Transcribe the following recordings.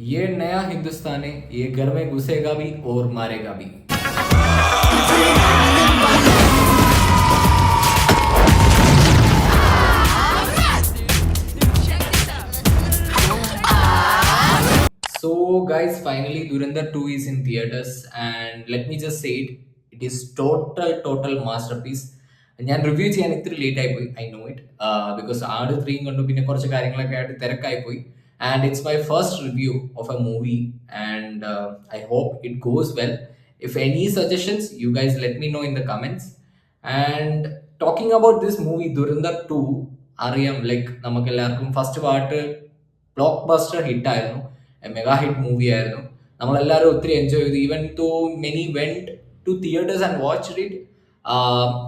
ये नया हिंदुस्तान है, ये घर में घुसेगा भी और मारेगा भी. So, guys, finally, Durandar 2 is in theaters, and let me just say it is total masterpiece. ഞാൻ റിവ്യൂ ചെയ്യാൻ ഇത്തിരി ലേറ്റ് ആയി പോയി, ഐ നോ ഇറ്റ്, ബിക്കോസ് ആട് ത്രീയും കണ്ടു, പിന്നെ കുറച്ച് കാര്യങ്ങളൊക്കെ ആയിട്ട് തിരക്കായി പോയി. And it's my first review of a movie, and I hope it goes well. If any suggestions you guys let me know in the comments. And talking about this movie Dhurandhar 2, അറിയാം, ലൈക്ക് നമുക്ക് എല്ലാവർക്കും first part blockbuster ഹിറ്റായിരുന്നു, mega hit movie ആയിരുന്നു. നമ്മളെല്ലാവരും ഒത്തിരി enjoy ചെയ്തു. Even though many went to theatres and watch it.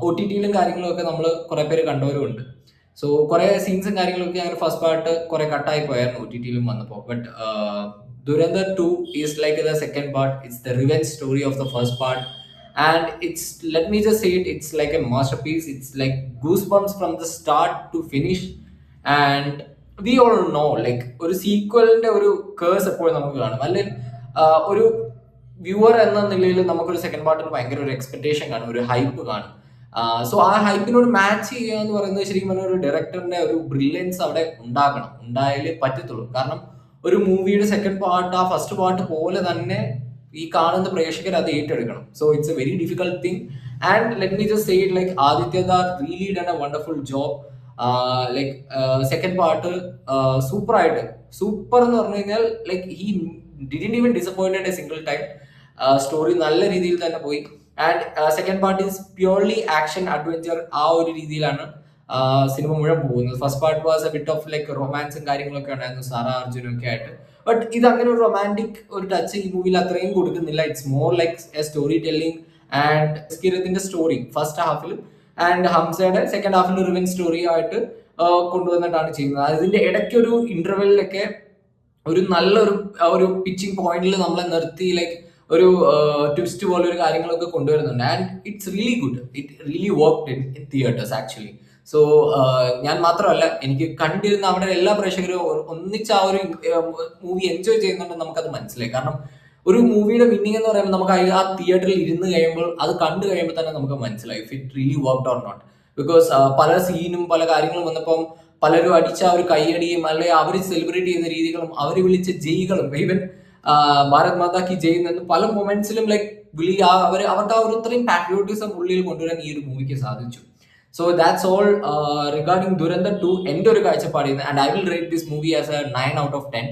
O T ടിയിലും കാര്യങ്ങളും ഒക്കെ നമ്മൾ കുറെ പേര് കണ്ടവരും ഉണ്ട്. സോ കുറെ സീൻസും കാര്യങ്ങളൊക്കെ അങ്ങനെ ഫസ്റ്റ് പാർട്ട് കുറെ കട്ടായി പോയായിരുന്നു ഒ ടി ടിയിലും വന്നപ്പോൾ. But Dhurandhar 2 is like the second part. It's the revenge story of the first part. And it's, let me just say it, it's like a masterpiece. It's like goosebumps from the start to finish. And we all know, like, ഒരു സീക്വലിന്റെ ഒരു curse എപ്പോഴും നമുക്ക് കാണും, അല്ലെങ്കിൽ ഒരു viewer എന്ന നിലയിൽ നമുക്കൊരു സെക്കൻഡ് പാർട്ടിന് ഭയങ്കര ഒരു എക്സ്പെക്ടേഷൻ കാണും, ഒരു ഹൈപ്പ് കാണും. സോ ആ ഹൈപ്പിനോട് മാച്ച് ചെയ്യുക എന്ന് പറയുന്നത് ശരിക്കും പറഞ്ഞാൽ ഒരു ഡയറക്ടറിന്റെ ഒരു ബ്രില്യൻസ് അവിടെ ഉണ്ടാകണം, ഉണ്ടായാലേ പറ്റത്തുള്ളൂ. കാരണം ഒരു മൂവിയുടെ സെക്കൻഡ് പാർട്ട് ആ ഫസ്റ്റ് പാർട്ട് പോലെ തന്നെ ഈ കാണുന്ന പ്രേക്ഷകർ അത് ഏറ്റെടുക്കണം. So it's a very difficult thing. And let me just say it, like Aditya Dhar really done a wonderful job. Like second part super എന്ന് പറഞ്ഞു കഴിഞ്ഞാൽ, like he didn't even disappointed a single time. Story നല്ല രീതിയിൽ തന്നെ പോയി. And second part is purely action adventure, ആ ഒരു രീതിയിലാണ് സിനിമ മുഴുവൻ പോകുന്നത്. First part was a bit of like റൊമാൻസും കാര്യങ്ങളൊക്കെ ഉണ്ടായിരുന്നു, സാറ അർജുനും ഒക്കെ ആയിട്ട്. ബട്ട് ഇത് അങ്ങനെ ഒരു റൊമാൻറ്റിക് ഒരു ടച്ച് ഈ മൂവിയിൽ അത്രയും കൊടുക്കുന്നില്ല. It's more like a storytelling. And സ്കിരത്തിന്റെ സ്റ്റോറി ഫസ്റ്റ് ഹാഫിലും ആൻഡ് ഹംസയുടെ സെക്കൻഡ് ഹാഫിൽ റിവെഞ്ച് സ്റ്റോറി ആയിട്ട് കൊണ്ടുവന്നിട്ടാണ് ചെയ്യുന്നത്. അതിന്റെ ഇടയ്ക്ക് ഒരു ഇന്റർവെല്ലിലൊക്കെ ഒരു നല്ലൊരു ഒരു പിച്ചിങ് പോയിന്റിൽ നമ്മളെ നിർത്തി ലൈക്ക് ഒരു ട്വിസ്റ്റ് പോലെ ഒരു കാര്യങ്ങളൊക്കെ കൊണ്ടുവരുന്നുണ്ട്. And it's really good. It really worked in theatres actually. So ഞാൻ മാത്രമല്ല, എനിക്ക് കണ്ടിരുന്ന അവിടെ എല്ലാ പ്രേക്ഷകരും ഒന്നിച്ച് ആ ഒരു മൂവി എൻജോയ് ചെയ്യുന്നുണ്ടെന്ന് നമുക്കത് മനസ്സിലായി. കാരണം ഒരു മൂവിയുടെ വിന്നിങ് എന്ന് പറയുമ്പോൾ നമുക്ക് ആ തിയേറ്ററിൽ ഇരുന്ന് കഴിയുമ്പോൾ, അത് കണ്ടു കഴിയുമ്പോൾ തന്നെ നമുക്ക് മനസ്സിലായി if it really worked or not. Because പല സീനും പല കാര്യങ്ങളും വന്നപ്പം പലരും അടിച്ച ആ ഒരു കൈയടിയും, അല്ലെങ്കിൽ അവർ സെലിബ്രേറ്റ് ചെയ്യുന്ന രീതികളും, അവർ വിളിച്ച ജയ്കളും, ഈവൻ ഭാരത് മാതാ കി ജയ് എന്ന് പല മൊമെന്റ്സിലും ലൈക്ക് അവർക്ക് ആ ഒരു ഇത്രയും പാട്രിയോട്ടിസം ഉള്ളിൽ കൊണ്ടുവരാൻ ഈ ഒരു മൂവിക്ക് സാധിച്ചു. So that's all regarding Dhurandhar 2 എൻ്റെ ഒരു കാഴ്ചപ്പാടിന്ന്. And I will rate this movie as a 9 out of 10.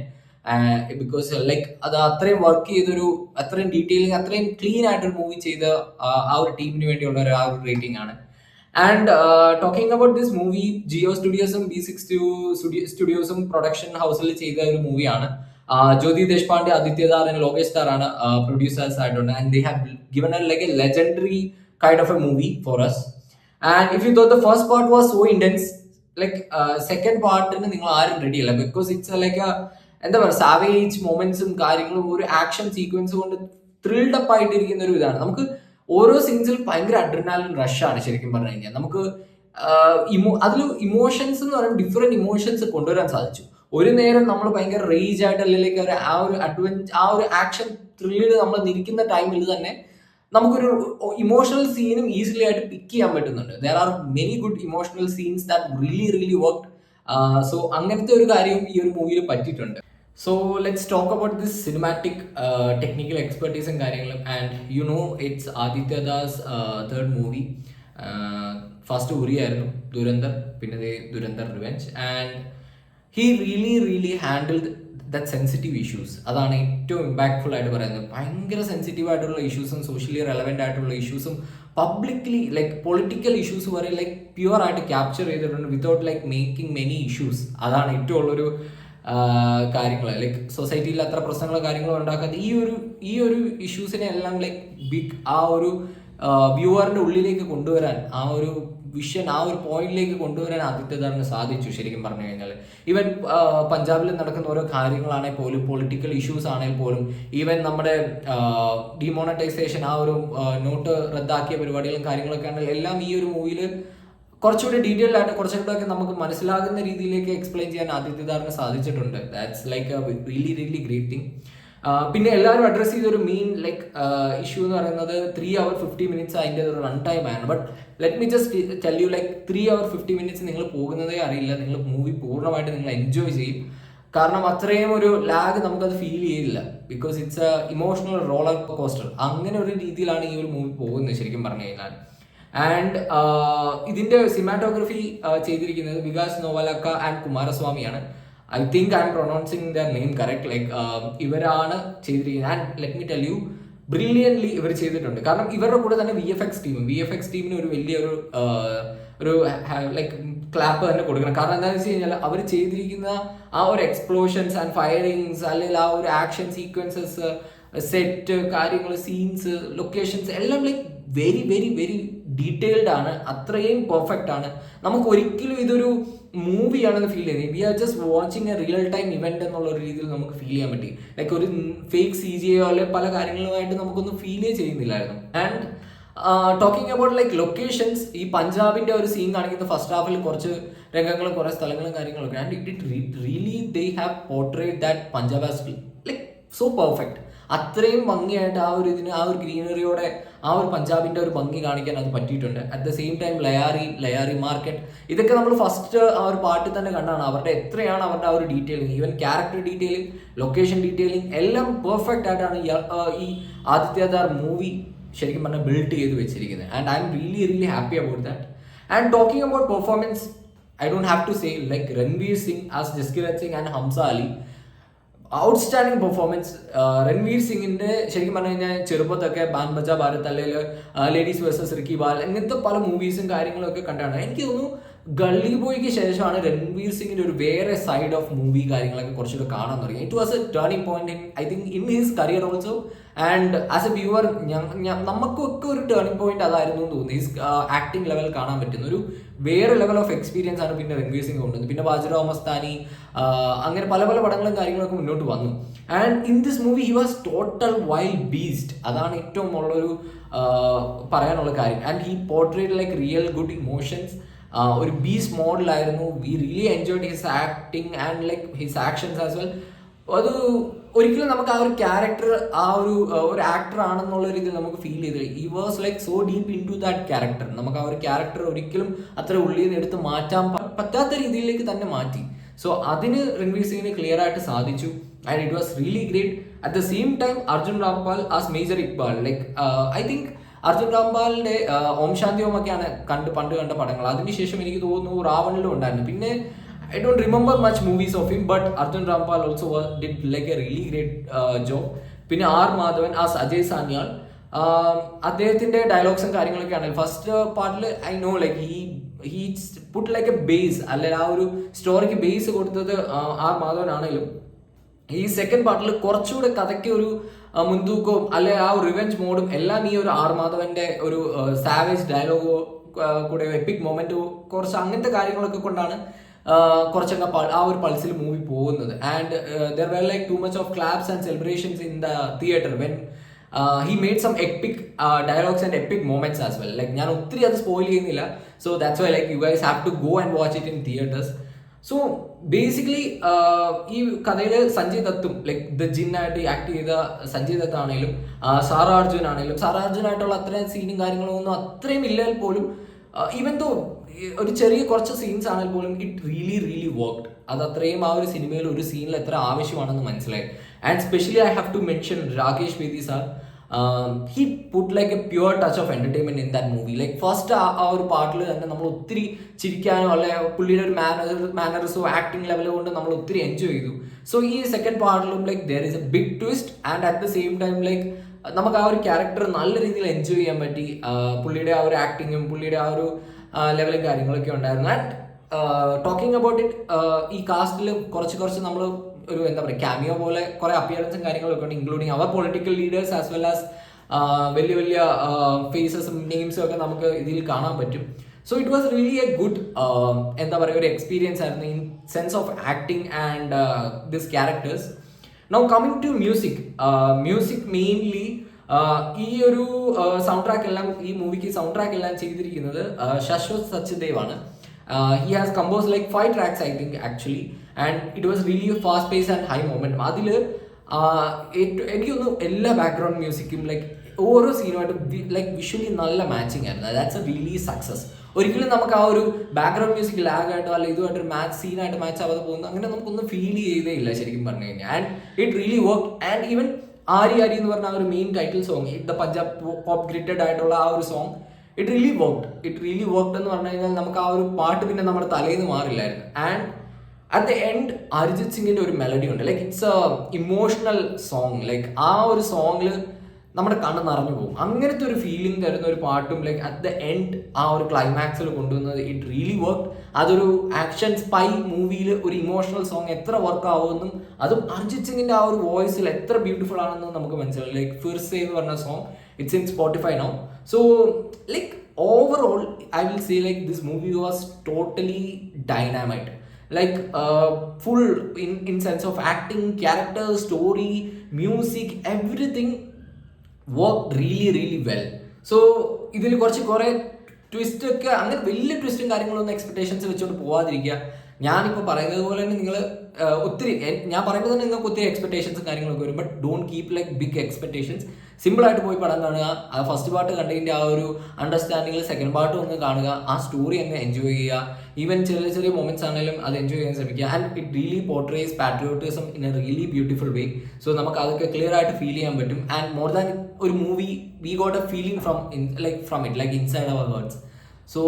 Because like അത് അത്രയും വർക്ക് ചെയ്തൊരു, അത്രയും ഡീറ്റെയിലിംഗ്, അത്രയും ക്ലീൻ ആയിട്ടൊരു മൂവി ചെയ്ത ആ ഒരു ടീമിന് വേണ്ടിയുള്ള ആ ഒരു റേറ്റിംഗ് ആണ്. And talking about this movie, Jio സ്റ്റുഡിയോസും B6 സ്റ്റുഡിയോസും പ്രൊഡക്ഷൻ ഹൗസിൽ ചെയ്ത ഒരു മൂവിയാണ്. ജ്യോതി ദേശ്പാണ്ഡെ, ആദിത്യദാർ ആൻഡ് ലോകേഷ് ദാർ ആണ് പ്രൊഡ്യൂസേഴ്സ് ആയിട്ടുണ്ട്. And they have given like a legendary kind of a movie for us. And if you thought the first part was so intense, like second part നിങ്ങൾ ആരും റെഡി അല്ല. ബിക്കോസ് ഇറ്റ്സ് ലൈക്ക് എന്താ പറയുക, savage മൊമെന്റ്സും കാര്യങ്ങളും ഒരു action sequence കൊണ്ട് thrilled up ആയിട്ടിരിക്കുന്ന ഒരു ഇതാണ്. നമുക്ക് ഓരോ സീൻസിൽ ഭയങ്കര അഡ്രിനാലിൻ റഷാണ് ശരിക്കും പറഞ്ഞു കഴിഞ്ഞാൽ. നമുക്ക് അതിൽ ഇമോഷൻസ് എന്ന് പറയുമ്പോൾ ഡിഫറെന്റ് ഇമോഷൻസ് കൊണ്ടുവരാൻ സാധിച്ചു. ഒരു നേരം നമ്മൾ ഭയങ്കര റേജ് ആയിട്ട്, അല്ലെങ്കിൽ ആ ഒരു ആക്ഷൻ ത്രില്ലിൽ നമ്മൾ നിൽക്കുന്ന ടൈമിൽ തന്നെ നമുക്കൊരു ഇമോഷണൽ സീനും ഈസിലി ആയിട്ട് പിക്ക് ചെയ്യാൻ പറ്റുന്നുണ്ട്. There are many good emotional scenes that really worked. So അങ്ങനത്തെ ഒരു കാര്യവും ഈ ഒരു മൂവിയിൽ പറ്റിയിട്ടുണ്ട്. So let's talk about this cinematic technical എക്സ്പെർട്ടീസും കാര്യങ്ങളും. And you know it's ആദിത്യദാസ് third movie. First ഉറി ആയിരുന്നു ദുരന്തർ, പിന്നെ Dhurandhar revenge. And he really handled that sensitive issues. അതാണ് ഏറ്റവും ഇമ്പാക്ട്ഫുൾ ആയിട്ട് പറയുന്നത്. ഭയങ്കര സെൻസിറ്റീവ് ആയിട്ടുള്ള ഇഷ്യൂസും സോഷ്യലി റെലവെന്റ് ആയിട്ടുള്ള ഇഷ്യൂസും പബ്ലിക്കലി ലൈക്ക് പൊളിറ്റിക്കൽ ഇഷ്യൂസ് വരെ ലൈക്ക് പ്യുവർ ആയിട്ട് ക്യാപ്ചർ ചെയ്തിട്ടുണ്ട് without like making many issues. അതാണ് ഏറ്റവും ഉള്ളൊരു കാര്യങ്ങൾ. ലൈക്ക് സൊസൈറ്റിയിൽ അത്ര പ്രശ്നങ്ങളോ കാര്യങ്ങളോ ഉണ്ടാക്കാത്ത ഈ ഒരു ഇഷ്യൂസിനെ എല്ലാം ലൈക്ക് ബിഗ് ആ ഒരു വ്യൂവറിന്റെ ഉള്ളിലേക്ക് കൊണ്ടുവരാൻ, ആ ഒരു വിഷൻ, ആ ഒരു പോയിന്റിലേക്ക് കൊണ്ടുവരാൻ ആദിത്യദാറിന് സാധിച്ചു ശരിക്കും പറഞ്ഞു കഴിഞ്ഞാൽ. ഈവൻ പഞ്ചാബിൽ നടക്കുന്ന ഓരോ കാര്യങ്ങളാണെങ്കിൽ പോലും, പൊളിറ്റിക്കൽ ഇഷ്യൂസ് ആണെങ്കിൽ പോലും, ഈവൻ നമ്മുടെ ഡിമോണറ്റൈസേഷൻ, ആ ഒരു നോട്ട് റദ്ദാക്കിയ പരിപാടികളും കാര്യങ്ങളൊക്കെ ആണെങ്കിൽ എല്ലാം ഈ ഒരു മൂവിയിൽ കുറച്ചുകൂടി ഡീറ്റെയിൽഡ് ആയിട്ട് കുറച്ചുകൂടെ ഒക്കെ നമുക്ക് മനസ്സിലാകുന്ന രീതിയിലേക്ക് എക്സ്പ്ലെയിൻ ചെയ്യാൻ ആദിത്യദാറിന് സാധിച്ചിട്ടുണ്ട്. That's like A really really great thing. പിന്നെ എല്ലാവരും അഡ്രസ്സ് ചെയ്തൊരു മെയിൻ ലൈക്ക് ഇഷ്യൂ എന്ന് പറയുന്നത് 3 hours 50 minutes അതിൻ്റെ ഒരു റൺ ടൈം ആണ്. But let me just tell you like 3 hours 50 minutes നിങ്ങൾ പോകുന്നതേ അറിയില്ല. നിങ്ങൾ മൂവി പൂർണ്ണമായിട്ട് നിങ്ങൾ എൻജോയ് ചെയ്യും. കാരണം അത്രയും ഒരു ലാഗ് നമുക്കത് ഫീൽ ചെയ്യില്ല. Because it's a emotional roller coaster. അങ്ങനെ ഒരു രീതിയിലാണ് ഈ ഒരു മൂവി പോകുന്നത് ശരിക്കും പറഞ്ഞു കഴിഞ്ഞാൽ. ആൻഡ് ഇതിൻ്റെ സിനിമാറ്റോഗ്രഫി ചെയ്തിരിക്കുന്നത് വികാസ് നോവലക്ക ആൻഡ് കുമാരസ്വാമിയാണ്. I think I'm pronouncing the name correct. Like ഇവരാണ് ചെയ്തിരിക്കുന്നത്. And let me tell you brilliantly ഇവർ ചെയ്തിട്ടുണ്ട്. കാരണം ഇവരുടെ കൂടെ തന്നെ വി എഫ് എക്സ് ടീമിന് ഒരു വലിയൊരു ഒരു ലൈക്ക് ക്ലാപ്പ് തന്നെ കൊടുക്കണം. കാരണം എന്താണെന്ന് വെച്ച് കഴിഞ്ഞാൽ അവർ ചെയ്തിരിക്കുന്ന ആ ഒരു എക്സ്പ്ലോഷൻസ് ആൻഡ് ഫയറിങ്സ് അല്ലെങ്കിൽ ആ ഒരു ആക്ഷൻ സീക്വൻസസ്, സെറ്റ് കാര്യങ്ങൾ, സീൻസ്, ലൊക്കേഷൻസ് എല്ലാം like very very very detailed ആണ്. അത്രയും പെർഫെക്റ്റ് ആണ്. നമുക്ക് ഒരിക്കലും ഇതൊരു മൂവിയാണെന്ന് ഫീൽ ചെയ്യുന്നത്. We are just watching a real time event എന്നുള്ള ഒരു രീതിയിൽ നമുക്ക് ഫീൽ ചെയ്യാൻ പറ്റി. ലൈക്ക് ഒരു ഫേക്ക് CGI അല്ലെങ്കിൽ പല കാര്യങ്ങളുമായിട്ട് നമുക്കൊന്നും ഫീലേ ചെയ്യുന്നില്ലായിരുന്നു. And talking about like locations, ഈ പഞ്ചാബിന്റെ ഒരു സീൻ കാണിക്കുന്ന ഫസ്റ്റ് ഹാഫിൽ കുറച്ച് രംഗങ്ങളും കുറേ സ്ഥലങ്ങളും കാര്യങ്ങളൊക്കെ. And it really they have portrait that Punjab as like so perfect. അത്രയും ഭംഗിയായിട്ട് ആ ഒരു ഇതിന് ആ ഒരു ഗ്രീനറിയോടെ ആ ഒരു പഞ്ചാബിൻ്റെ ഒരു ഭംഗി കാണിക്കാൻ അത് പറ്റിയിട്ടുണ്ട്. At the same time Lyari market, ഇതൊക്കെ നമ്മൾ ഫസ്റ്റ് ആ ഒരു പാട്ടിൽ തന്നെ കണ്ടാണ് അവരുടെ എത്രയാണ് അവരുടെ ആ ഒരു detailing, even character detailing, location detailing എല്ലാം പെർഫെക്റ്റ് ആയിട്ടാണ് ഈ ആദിത്യദാർ മൂവി ശരിക്കും പറഞ്ഞാൽ ബിൽഡ് ചെയ്ത് വെച്ചിരിക്കുന്നത്. And I am really really happy about that. And talking about performance, I don't have to say like Ranveer Singh as ജസ്കിരത് Singh and Hamza Ali, outstanding performance. Ranveer സിംഗിന്റെ ശരിക്കും പറഞ്ഞു കഴിഞ്ഞാൽ ചെറുപ്പത്തൊക്കെ ബാൻ ബജ ഭാരത് അല്ലെങ്കിൽ ലേഡീസ് വേഴ്സസ് റിക്കി ബാൽ ഇങ്ങനത്തെ പല മൂവീസും കാര്യങ്ങളും ഒക്കെ കണ്ടാണ്. എനിക്ക് തോന്നുന്നു ഗള്ളി ബോയ്ക്ക് ശേഷമാണ് രൺവീർ സിംഗിന്റെ ഒരു വേറെ സൈഡ് ഓഫ് മൂവി കാര്യങ്ങളൊക്കെ കുറച്ചുകൂടെ കാണാൻ തുടങ്ങി. It was A turning point I think in his career also. And as A viewer നമുക്കൊക്കെ ഒരു ടേണിംഗ് പോയിന്റ് അതായിരുന്നു എന്ന് തോന്നുന്നു. ഹിസ് ആക്ടിംഗ് ലെവൽ കാണാൻ പറ്റുന്ന ഒരു വേറെ ലെവൽ ഓഫ് എക്സ്പീരിയൻസ് ആണ് പിന്നെ രൺവീർ സിംഗ് കൊണ്ടുവന്നത്. പിന്നെ ബാജിറാവ് മസ്താനി, അങ്ങനെ പല പല പടങ്ങളും കാര്യങ്ങളൊക്കെ മുന്നോട്ട് വന്നു. And in this movie he was total wild beast. അതാണ് ഏറ്റവും ഉള്ളൊരു പറയാനുള്ള കാര്യം. And he portrait like real good emotions. ഒരു ബീസ്റ്റ് മോഡലായിരുന്നു. We really enjoyed his acting and like his actions as well. അത് ഒരിക്കലും നമുക്ക് ആ ഒരു ക്യാരക്ടർ ആ ഒരു ആക്ടർ ആണെന്നുള്ള രീതിയിൽ നമുക്ക് ഫീൽ ചെയ്തില്ല. He was like so deep into that character. നമുക്ക് ആ ഒരു ക്യാരക്ടർ ഒരിക്കലും അത്ര ഉള്ളിൽ നിന്ന് എടുത്ത് മാറ്റാൻ പറ്റാത്ത രീതിയിലേക്ക് തന്നെ മാറ്റി. സോ അതിന് രൺവീർ സിംഗിന് ക്ലിയർ ആയിട്ട് സാധിച്ചു. And it was really great. At the same time Arjun Rampal as major Iqbal. Like I think Arjun രാംപാലിന്റെ ഓം ശാന്തി ഓം ഒക്കെയാണ് പണ്ട് കണ്ട പടങ്ങൾ. അതിനുശേഷം എനിക്ക് തോന്നുന്നു റാവണിലും ഉണ്ടായിരുന്നു. പിന്നെ I don't remember much movies of him, but Arjun Rampal also did like a really great job. പിന്നെ ആർ മാധവൻ ആസ് അജയ് സാന്യാൾ, അദ്ദേഹത്തിന്റെ ഡയലോഗ്സും കാര്യങ്ങളൊക്കെയാണ് ഫസ്റ്റ് പാർട്ടിൽ. I know like he put like a base, അല്ലെങ്കിൽ ആ ഒരു സ്റ്റോറിക്ക് ബേസ് കൊടുത്തത് ആർ മാധവൻ ആണെങ്കിലും ഈ സെക്കൻഡ് പാർട്ടിൽ കുറച്ചുകൂടെ കഥയ്ക്ക് ഒരു മുൻതൂക്കവും അല്ലെ ആ ഒരു റിവെഞ്ച് മോഡും എല്ലാം ഈ ഒരു ആർ മാധവന്റെ ഒരു സാവേജ് ഡയലോഗോ കൂടെ എപ്പിക് മൊമെന്റ് കുറച്ച് അങ്ങനത്തെ കാര്യങ്ങളൊക്കെ കൊണ്ടാണ് കുറച്ചൊക്കെ ആ ഒരു പൾസിൽ മൂവി പോകുന്നത്. And there were like too much of claps and celebrations in the theatre when he made some epic dialogues and epic moments as well. Like ഞാൻ ഒത്തിരി അത് സ്പോയിൽ ചെയ്യുന്നില്ല. So that's why like you guys have to go and watch it in theaters. So basically ഈ കഥയിൽ Sanjay ദത്തും like the ജിൻ ആയിട്ട് act ചെയ്ത സഞ്ജയ് ദത്ത് ആണെങ്കിലും Sarah Arjun ആയിട്ടുള്ള അത്രയും സീനും കാര്യങ്ങളും ഒന്നും അത്രയും ഇല്ലെങ്കിൽ പോലും ഈവൻ ദോ ഒരു ചെറിയ കുറച്ച് സീൻസ് ആണെങ്കിൽ പോലും ഇറ്റ് റിയലി റിയലി വർക്ക്ഡ്. അത് അത്രയും ആ ഒരു സിനിമയിൽ ഒരു സീനിൽ എത്ര ആവശ്യമാണെന്ന് മനസ്സിലായി. And specially I have to mention Rakesh Bedi sir. he put like a pure touch of entertainment in that movie. Like first ആ ഒരു പാർട്ടിൽ തന്നെ നമ്മൾ ഒത്തിരി ചിരിക്കാനോ അല്ലെ പുള്ളിയുടെ ഒരു മാനറിസോ ആക്ടിങ് ലെവലോ കൊണ്ട് നമ്മൾ ഒത്തിരി എൻജോയ് ചെയ്തു. സോ ഈ സെക്കൻഡ് പാർട്ടിലും like there is a big twist and at the same time like നമുക്ക് ആ ഒരു ക്യാരക്ടർ നല്ല രീതിയിൽ എൻജോയ് ചെയ്യാൻ പറ്റി. പുള്ളിയുടെ ആ ഒരു ആക്ടിങ്ങും പുള്ളിയുടെ ആ ഒരു ലെവലും കാര്യങ്ങളൊക്കെ ഉണ്ടായിരുന്നു. ആൻഡ് ടോക്കിംഗ് അബൌട്ട് ഇറ്റ്, ഈ കാസ്റ്റിൽ കുറച്ച് നമ്മൾ ഒരു എന്താ പറയുക ക്യാമിയോ പോലെ കുറെ അപ്പിയറൻസും കാര്യങ്ങളൊക്കെ ഉണ്ട്, including our political leaders as well as വലിയ വലിയ ഫേസസും നെയിംസും ഒക്കെ നമുക്ക് ഇതിൽ കാണാൻ പറ്റും. So it was really a good എന്താ പറയുക ഒരു എക്സ്പീരിയൻസ് ആയിരുന്നു in sense of acting and this characters. Now coming to music mainly ഈ ഒരു സൗണ്ട് ട്രാക്ക് എല്ലാം, ഈ മൂവിക്ക് സൗണ്ട് ട്രാക്ക് എല്ലാം ചെയ്തിരിക്കുന്നത് ശശ്വത് സച്ദേവ് ആണ്. He has composed like 5 tracks I think actually, and it was really a fast paced and high momentum. അതിൽ എനിക്ക് തോന്നുന്നു എല്ലാ ബാക്ക്ഗ്രൗണ്ട് മ്യൂസിക്കും ലൈക്ക് ഓരോ സീനുമായിട്ട് ലൈക്ക് വിഷ്വലി നല്ല മാച്ചിങ് ആയിരുന്നു. That's A really success. ഒരിക്കലും നമുക്ക് ആ ഒരു ബാക്ക്ഗ്രൗണ്ട് മ്യൂസിക് ലാഗായിട്ടോ അല്ല ഇതുമായിട്ടൊരു സീനായിട്ട് മാച്ച് ആവാതെ പോകുന്നു അങ്ങനെ നമുക്കൊന്നും ഫീൽ ചെയ്തേ ഇല്ല ശരിക്കും പറഞ്ഞു കഴിഞ്ഞാൽ. And it really work. And even Aari Aari എന്ന് പറഞ്ഞ ആ ഒരു main title song, the Punjab pop gritted ആയിട്ടുള്ള ആ ഒരു സോങ്, ഇറ്റ് റിയലി വർക്ക്ഡ് എന്ന് പറഞ്ഞു കഴിഞ്ഞാൽ നമുക്ക് ആ ഒരു പാട്ട് പിന്നെ നമ്മുടെ തലയിൽ നിന്ന് മാറില്ലായിരുന്നു. And at the end Arijit സിംഗിന്റെ ഒരു മെലഡി ഉണ്ട്, like it's a emotional song. Like ആ ഒരു സോങ്ങിൽ നമ്മുടെ കണ്ണ് നിറഞ്ഞു പോകും. അങ്ങനത്തെ ഒരു ഫീലിംഗ് തരുന്ന ഒരു പാട്ടും ലൈക്ക് അറ്റ് ദ എൻഡ് ആ ഒരു ക്ലൈമാക്സിൽ കൊണ്ടുവന്നത് ഇറ്റ് റിയലി വർക്ക്. അതൊരു ആക്ഷൻ സ്പൈ മൂവിയിൽ ഒരു ഇമോഷണൽ സോങ് എത്ര വർക്ക് ആവുമെന്നും അതും അരിജിത് സിംഗിന്റെ ആ ഒരു വോയിസിൽ എത്ര ബ്യൂട്ടിഫുൾ ആണെന്നും നമുക്ക് മനസ്സിലാവും. ലൈക്ക് ഫിർസെ എന്ന് പറഞ്ഞ song, it's in Spotify now. So like overall I will say like this movie was totally dynamite, like full in sense of acting, character, story, music, everything worked really well. So ഇതിൽ കുറേ twist ഒക്കെ, അങ്ങനെ വലിയ ട്വിസ്റ്റും കാര്യങ്ങളൊന്നും expectations വെച്ചുകൊണ്ട് പോവാതിരിക്കുക. ഞാനിപ്പോൾ പറയുന്നത് പോലെ തന്നെ നിങ്ങൾ ഒത്തിരി, ഞാൻ പറയുമ്പോൾ തന്നെ നിങ്ങൾക്ക് ഒത്തിരി എക്സ്പെക്ടേഷൻസും കാര്യങ്ങളൊക്കെ വരും. But don't keep like big expectations. സിമ്പിളായിട്ട് പോയി പടം കാണുക. ആ ഫസ്റ്റ് പാർട്ട് കണ്ടതിൻ്റെ ആ ഒരു അണ്ടർസ്റ്റാൻഡിങ്ങിൽ സെക്കൻഡ് പാർട്ട് ഒന്ന് കാണുക. ആ സ്റ്റോറി അങ്ങ് എൻജോയ് ചെയ്യുക. ഈവൻ ചെറിയ മൊമെന്റ്സ് ആണെങ്കിലും അത് എൻജോയ് ചെയ്യാൻ ശ്രമിക്കുക. And it really portrays patriotism in a really beautiful way. So നമുക്ക് അതൊക്കെ ക്ലിയർ ആയിട്ട് ഫീൽ ചെയ്യാൻ പറ്റും. ആൻഡ് മോർ ദാൻ ഒരു movie, we got a feeling from it like inside our words. So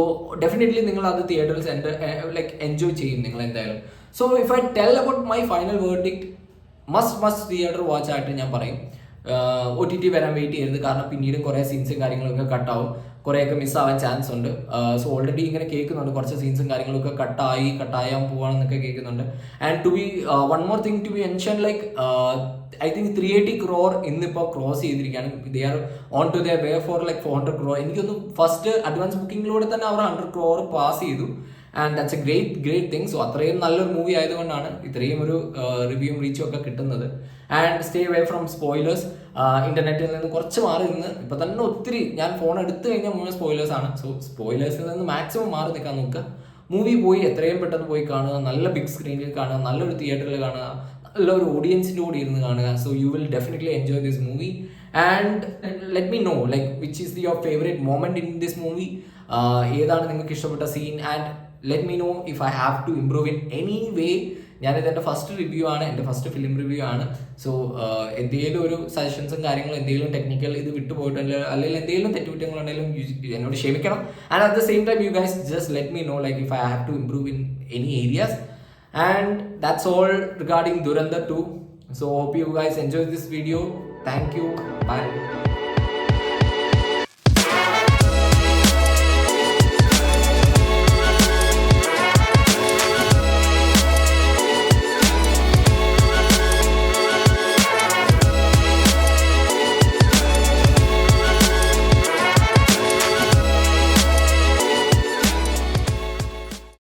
definitely നിങ്ങൾ അത് തിയേറ്ററിൽ ലൈക്ക് എൻജോയ് ചെയ്യും നിങ്ങൾ എന്തായാലും. So if I tell about my final verdict, must theatre watch ആയിട്ട് ഞാൻ പറയും. OTT വരാൻ വെയിറ്റ് ചെയ്യരുത്, കാരണം പിന്നീടും കുറേ സീൻസും കാര്യങ്ങളൊക്കെ കട്ടാവും, കുറേയൊക്കെ മിസ്സാവാൻ ചാൻസ് ഉണ്ട്. സോ ഓൾറെഡി ഇങ്ങനെ കേൾക്കുന്നുണ്ട് കുറച്ച് സീൻസും കാര്യങ്ങളൊക്കെ കട്ടായാൻ പോവാണെന്നൊക്കെ കേൾക്കുന്നുണ്ട്. And to be one more thing to be mention, like I think 380 crore ഇന്നിപ്പോൾ ക്രോസ് ചെയ്തിരിക്കുകയാണ്. They are on to the way for like 400 crore. എനിക്കൊന്ന് ഫസ്റ്റ് അഡ്വാൻസ് ബുക്കിങ്ങിലൂടെ തന്നെ അവർ 100 crore പാസ് ചെയ്തു. And that's a great thing. So അത്രയും നല്ലൊരു movie ആയതുകൊണ്ടാണ് ഇത്രയും ഒരു റിവ്യൂവും റീച്ചും ഒക്കെ കിട്ടുന്നത്. And stay away from spoilers. ഇന്റർനെറ്റിൽ നിന്ന് കുറച്ച് മാറി നിന്ന്, ഇപ്പം തന്നെ ഒത്തിരി ഞാൻ ഫോൺ എടുത്തു കഴിഞ്ഞാൽ മുഴുവൻ സ്പോയിലേഴ്സ് ആണ്. സോ സ്പോയിലേഴ്സിൽ നിന്ന് മാക്സിമം മാറി നിൽക്കാൻ നോക്കുക. മൂവി പോയി എത്രയും പെട്ടെന്ന് പോയി കാണുക, നല്ല ബിഗ് സ്ക്രീനിൽ കാണുക, നല്ലൊരു തിയേറ്ററിൽ കാണുക, നല്ലൊരു ഓഡിയൻസിൻ്റെ കൂടെ ഇരുന്ന് കാണുക. So you will definitely enjoy this movie. And let me know like which is your favourite moment in this movie. ഏതാണ് നിങ്ങൾക്ക് ഇഷ്ടപ്പെട്ട scene? And let me know if I have to improve in any way. ഞാനിത് എൻ്റെ first review ആണ്, എൻ്റെ first film review ആണ്. So എന്തെങ്കിലും ഒരു സജഷൻസും കാര്യങ്ങളും, എന്തെങ്കിലും ടെക്നിക്കൽ ഇത് വിട്ടുപോയിട്ടുണ്ടെങ്കിൽ അല്ലെങ്കിൽ എന്തെങ്കിലും തെറ്റുകുറ്റങ്ങളുണ്ടെങ്കിലും എന്നോട് ക്ഷമിക്കണം. And at the same time you guys just let me know like if I have to improve in any areas. And that's all regarding Dhurandhar 2. So hope you guys enjoy this video. Thank you. Bye.